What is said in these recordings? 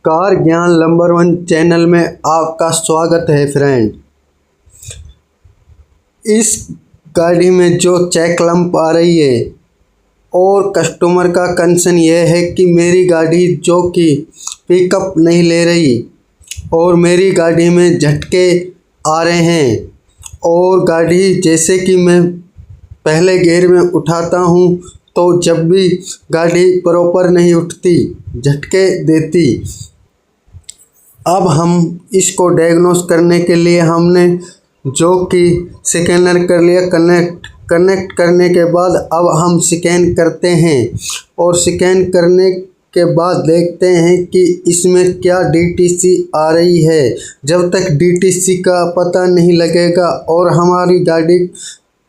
Car ज्ञान number 1 channel में आपका स्वागत है फ्रेंड। इस गाड़ी में जो चेक लंप आ रही है और कस्टमर का कंसर्न यह है कि मेरी गाड़ी जो कि पिकअप नहीं ले रही और मेरी गाड़ी में झटके आ रहे हैं और गाड़ी जैसे कि मैं पहले गियर में उठाता हूँ तो जब भी गाड़ी प्रॉपर नहीं उठती, झटके देती। अब हम इसको डायग्नोस करने के लिए हमने जो कि स्कैनर कर लिया कनेक्ट करने के बाद अब हम स्कैन करते हैं और स्कैन करने के बाद देखते हैं कि इसमें क्या डीटीसी आ रही है। जब तक डीटीसी का पता नहीं लगेगा और हमारी गाड़ी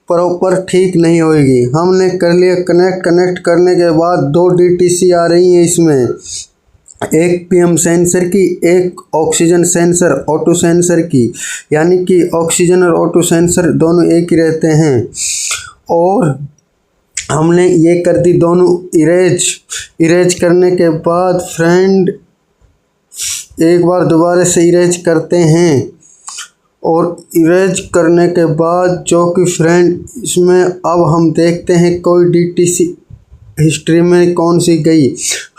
प्रॉपर ठीक नहीं होएगी। हमने कर लिया कनेक्ट करने के बाद 2 डीटीसी आ रही हैं इसमें, एक पीएम सेंसर की, एक ऑक्सीजन सेंसर ऑटो सेंसर की, यानी कि ऑक्सीजन और ऑटो सेंसर दोनों एक ही रहते हैं। और हमने ये कर दी दोनों इरेज करने के बाद फ्रेंड एक बार दोबारा से इरेज करते हैं और इरेज करने के बाद जो कि फ्रेंड इसमें अब हम देखते हैं कोई डीटीसी हिस्ट्री में कौन सी गई।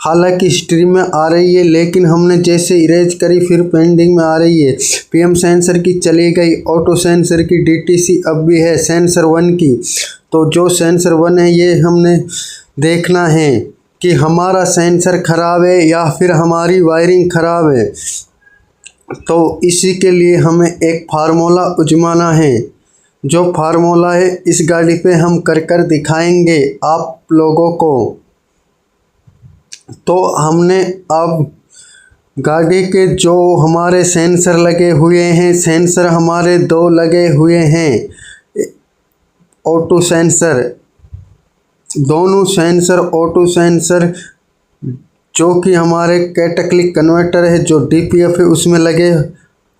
हालांकि हिस्ट्री में आ रही है लेकिन हमने जैसे इरेज करी फिर पेंडिंग में आ रही है। पीएम सेंसर की चली गई, ऑटो सेंसर की डीटीसी अब भी है सेंसर 1 की। तो जो सेंसर 1 है ये हमने देखना है कि हमारा सेंसर ख़राब है या फिर हमारी वायरिंग ख़राब है। तो इसी के लिए हमें एक फार्मूला आजमाना है। जो फार्मूला है इस गाड़ी पे हम कर दिखाएंगे आप लोगों को। तो हमने अब गाड़ी के जो हमारे सेंसर लगे हुए हैं, सेंसर हमारे 2 लगे हुए हैं ऑटो सेंसर, दोनों सेंसर ऑटो सेंसर जो कि हमारे कैटालिटिक कन्वर्टर है जो डीपीएफ है उसमें लगे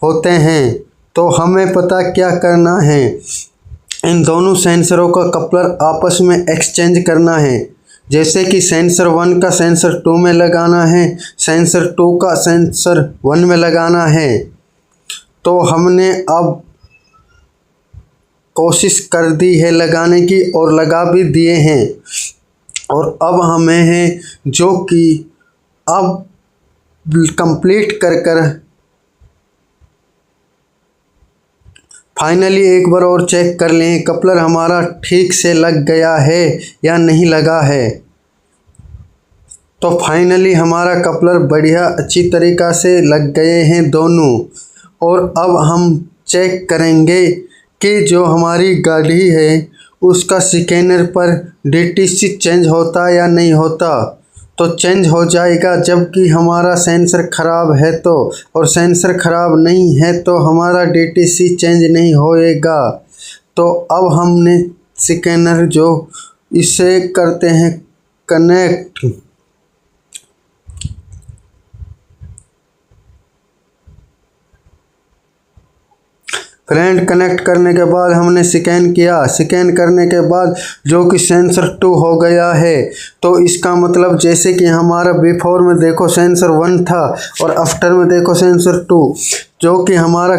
होते हैं। तो हमें पता क्या करना है, इन दोनों सेंसरों का कपलर आपस में एक्सचेंज करना है। जैसे कि सेंसर 1 का सेंसर 2 में लगाना है, सेंसर 2 का सेंसर 1 में लगाना है। तो हमने अब कोशिश कर दी है लगाने की और लगा भी दिए हैं। और अब हमें है जो कि अब कंप्लीट कर फाइनली एक बार और चेक कर लें कपलर हमारा ठीक से लग गया है या नहीं लगा है। तो फाइनली हमारा कपलर बढ़िया अच्छी तरीक़ा से लग गए हैं दोनों। और अब हम चेक करेंगे कि जो हमारी गाड़ी है उसका स्कैनर पर डीटीसी चेंज होता या नहीं होता। तो चेंज हो जाएगा जबकि हमारा सेंसर ख़राब है तो, और सेंसर ख़राब नहीं है तो हमारा डीटीसी चेंज नहीं होएगा। तो अब हमने स्कैनर जो इसे करते हैं कनेक्ट। फ्रेंड कनेक्ट करने के बाद हमने स्कैन किया, स्कैन करने के बाद जो कि सेंसर 2 हो गया है। तो इसका मतलब जैसे कि हमारा बिफोर में देखो सेंसर 1 था और आफ्टर में देखो सेंसर 2 जो कि हमारा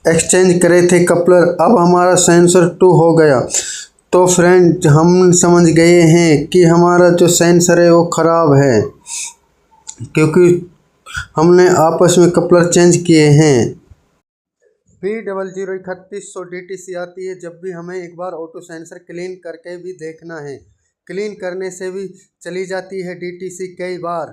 एक्सचेंज करे थे कपलर, अब हमारा सेंसर 2 हो गया। तो फ्रेंड हम समझ गए हैं कि हमारा जो सेंसर है वो ख़राब है क्योंकि हमने आपस में कपलर चेंज किए हैं। P003100 डीटीसी आती है जब भी हमें एक बार ऑटो सेंसर क्लीन करके भी देखना है। क्लीन करने से भी चली जाती है डीटीसी कई बार।